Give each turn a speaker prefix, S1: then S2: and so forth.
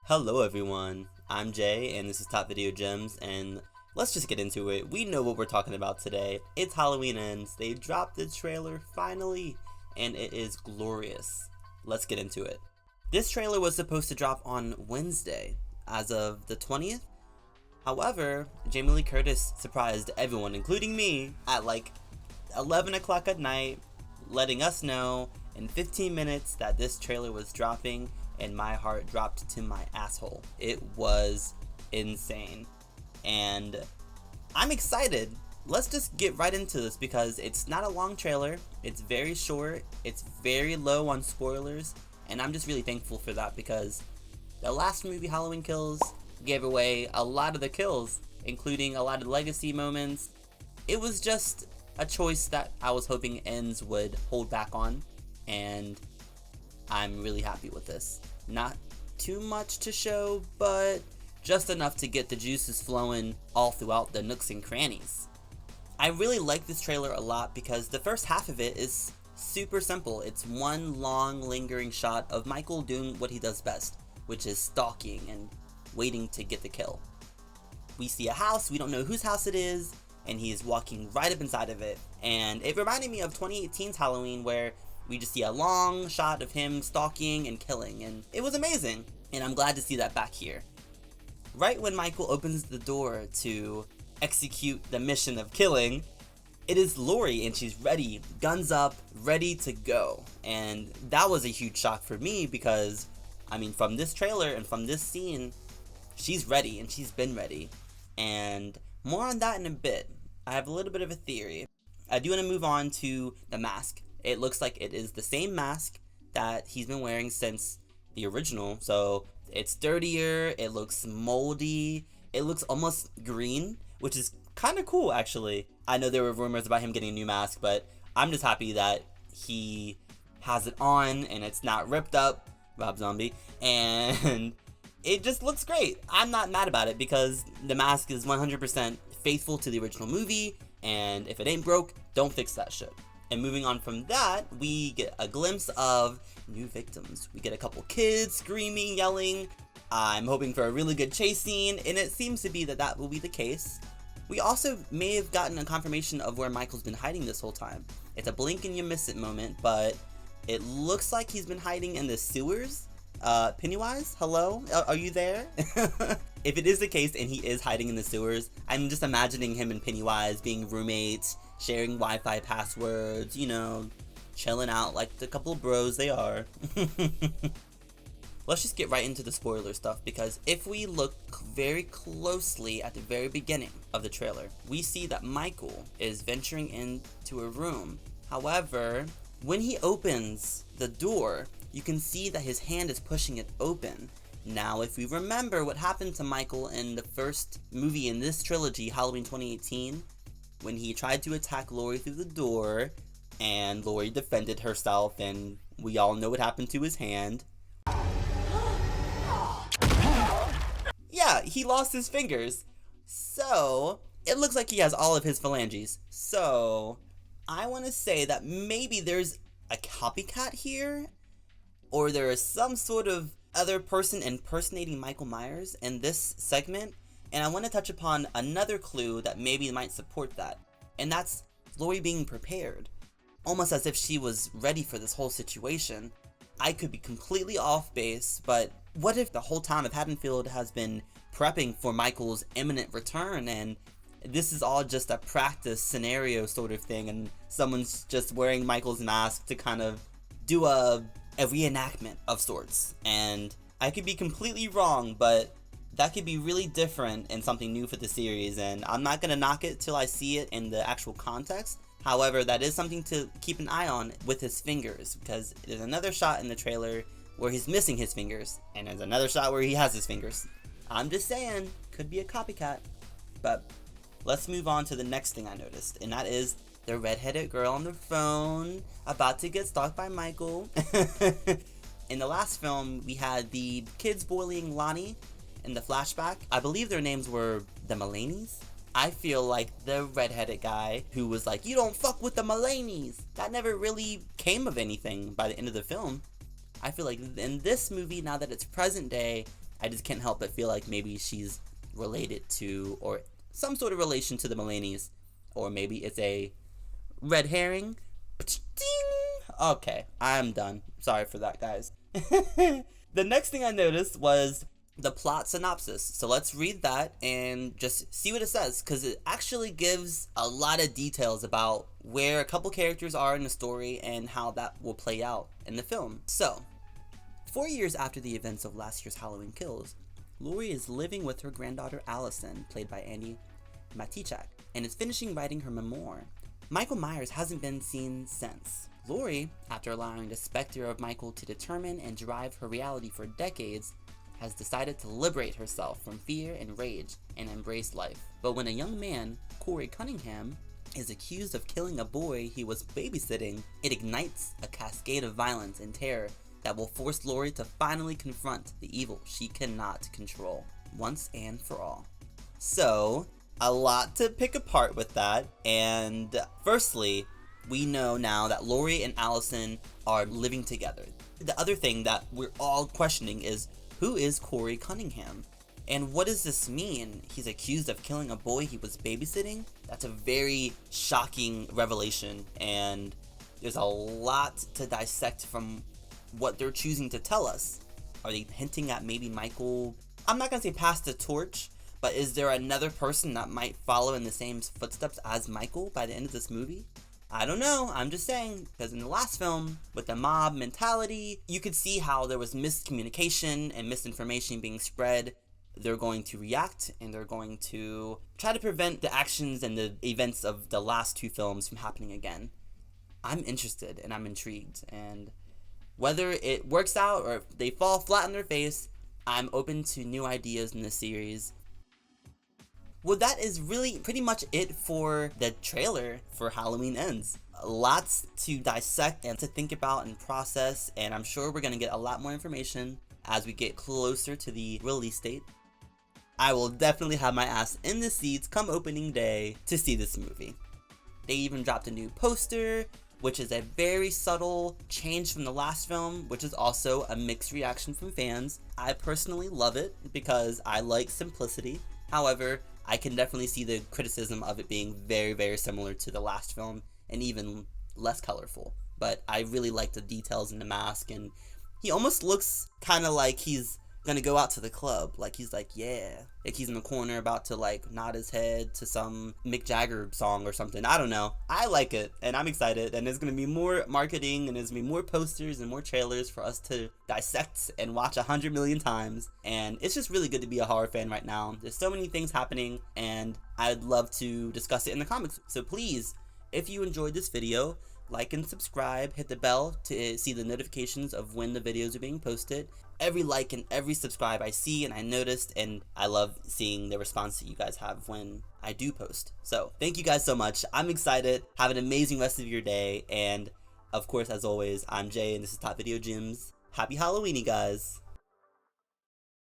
S1: Hello everyone, I'm Jay and this is Top Video Gems, and let's just get into it. We know what we're talking about today. It's Halloween Ends. They dropped the trailer finally and it is glorious. Let's get into it. This trailer was supposed to drop on Wednesday as of the 20th. However, Jamie Lee Curtis surprised everyone, including me, at like 11 o'clock at night, letting us know in 15 minutes that this trailer was dropping, and my heart dropped to my asshole. It was insane. And I'm excited. Let's just get right into this because it's not a long trailer. It's very short. It's very low on spoilers. And I'm just really thankful for that because the last movie, Halloween Kills, gave away a lot of the kills, including a lot of legacy moments. It was just a choice that I was hoping Ends would hold back on. And I'm really happy with this. Not too much to show, but just enough to get the juices flowing all throughout the nooks and crannies. I really like this trailer a lot because the first half of it is super simple. It's one long lingering shot of Michael doing what he does best, which is stalking and waiting to get the kill. We see a house, we don't know whose house it is, and he is walking right up inside of it. And it reminded me of 2018's Halloween where we just see a long shot of him stalking and killing, and it was amazing. And I'm glad to see that back here. Right when Michael opens the door to execute the mission of killing, it is Laurie, and she's ready, guns up, ready to go. And that was a huge shock for me because, I mean, from this trailer and from this scene, she's ready, and she's been ready. And more on that in a bit. I have a little bit of a theory. I do want to move on to the mask. It looks like it is the same mask that he's been wearing since the original. So it's dirtier, it looks moldy, it looks almost green, which is kind of cool actually. I know there were rumors about him getting a new mask, but I'm just happy that he has it on and it's not ripped up, Rob Zombie, and it just looks great. I'm not mad about it because the mask is 100% faithful to the original movie, and if it ain't broke, don't fix that shit. And moving on from that, we get a glimpse of new victims. We get a couple kids screaming, yelling. I'm hoping for a really good chase scene, and it seems to be that that will be the case. We also may have gotten a confirmation of where Michael's been hiding this whole time. It's a blink and you miss it moment, but it looks like he's been hiding in the sewers. Pennywise, hello? Are you there? If it is the case and he is hiding in the sewers, I'm just imagining him and Pennywise being roommates, sharing Wi-Fi passwords, you know, chilling out like the couple of bros they are. Let's just get right into the spoiler stuff because if we look very closely at the very beginning of the trailer, we see that Michael is venturing into a room. However, when he opens the door, you can see that his hand is pushing it open. Now, if we remember what happened to Michael in the first movie in this trilogy, Halloween 2018, when he tried to attack Laurie through the door, and Laurie defended herself, and we all know what happened to his hand. Yeah, he lost his fingers. So, it looks like he has all of his phalanges. So, I want to say that maybe there's a copycat here, or there is some sort of other person impersonating Michael Myers in this segment, and I want to touch upon another clue that maybe might support that, and that's Laurie being prepared, almost as if she was ready for this whole situation. I could be completely off base, but what if the whole time of Haddonfield has been prepping for Michael's imminent return, and this is all just a practice scenario sort of thing, and someone's just wearing Michael's mask to kind of do a reenactment of sorts. And I could be completely wrong, but that could be really different and something new for the series, and I'm not gonna knock it till I see it in the actual context. However, that is something to keep an eye on with his fingers, because there's another shot in the trailer where he's missing his fingers, and there's another shot where he has his fingers. I'm just saying, could be a copycat. But let's move on to the next thing I noticed, and that is the redheaded girl on the phone about to get stalked by Michael. In the last film, we had the kids bullying Lonnie in the flashback. I believe their names were the Mulaney's. I feel like the redheaded guy who was like, you don't fuck with the Mulaney's, that never really came of anything by the end of the film. I feel like in this movie, now that it's present day, I just can't help but feel like maybe she's related to, or some sort of relation to the Mulaney's, or maybe it's a red herring. Okay, I'm done. Sorry for that, guys. The next thing I noticed was the plot synopsis. So let's read that and just see what it says, because it actually gives a lot of details about where a couple characters are in the story and how that will play out in the film. So, 4 years after the events of last year's Halloween Kills, Laurie is living with her granddaughter Allison, played by Andy Matichak, and is finishing writing her memoir. Michael Myers hasn't been seen since. Laurie, after allowing the specter of Michael to determine and drive her reality for decades, has decided to liberate herself from fear and rage and embrace life. But when a young man, Corey Cunningham, is accused of killing a boy he was babysitting, it ignites a cascade of violence and terror that will force Laurie to finally confront the evil she cannot control, once and for all. So, a lot to pick apart with that, and firstly, we know now that Laurie and Allison are living together. The other thing that we're all questioning is, who is Corey Cunningham? And what does this mean? He's accused of killing a boy he was babysitting? That's a very shocking revelation, and there's a lot to dissect from what they're choosing to tell us. Are they hinting at maybe Michael? I'm not gonna say pass the torch, but is there another person that might follow in the same footsteps as Michael by the end of this movie? I don't know, I'm just saying, because in the last film, with the mob mentality, you could see how there was miscommunication and misinformation being spread. They're going to react, and they're going to try to prevent the actions and the events of the last two films from happening again. I'm interested, and I'm intrigued, and whether it works out or if they fall flat on their face, I'm open to new ideas in this series. Well, that is really pretty much it for the trailer for Halloween Ends. Lots to dissect and to think about and process, and I'm sure we're going to get a lot more information as we get closer to the release date. I will definitely have my ass in the seats come opening day to see this movie. They even dropped a new poster, which is a very subtle change from the last film, which is also a mixed reaction from fans. I personally love it because I like simplicity. However, I can definitely see the criticism of it being very, very similar to the last film and even less colorful. But I really like the details in the mask, and he almost looks kind of like he's gonna go out to the club. Like he's like, yeah. Like he's in the corner about to like nod his head to some Mick Jagger song or something. I don't know. I like it, and I'm excited, and there's gonna be more marketing, and there's gonna be more posters and more trailers for us to dissect and watch 100 million times, and it's just really good to be a horror fan right now. There's so many things happening, and I'd love to discuss it in the comments. So please, if you enjoyed this video, like and subscribe, hit the bell to see the notifications of when the videos are being posted. Every like and every subscribe I see and I noticed, and I love seeing the response that you guys have when I do post. So thank you guys so much. I'm excited. Have an amazing rest of your day, and of course, as always, I'm Jay and this is Top Video Gems. Happy Halloweeny, guys.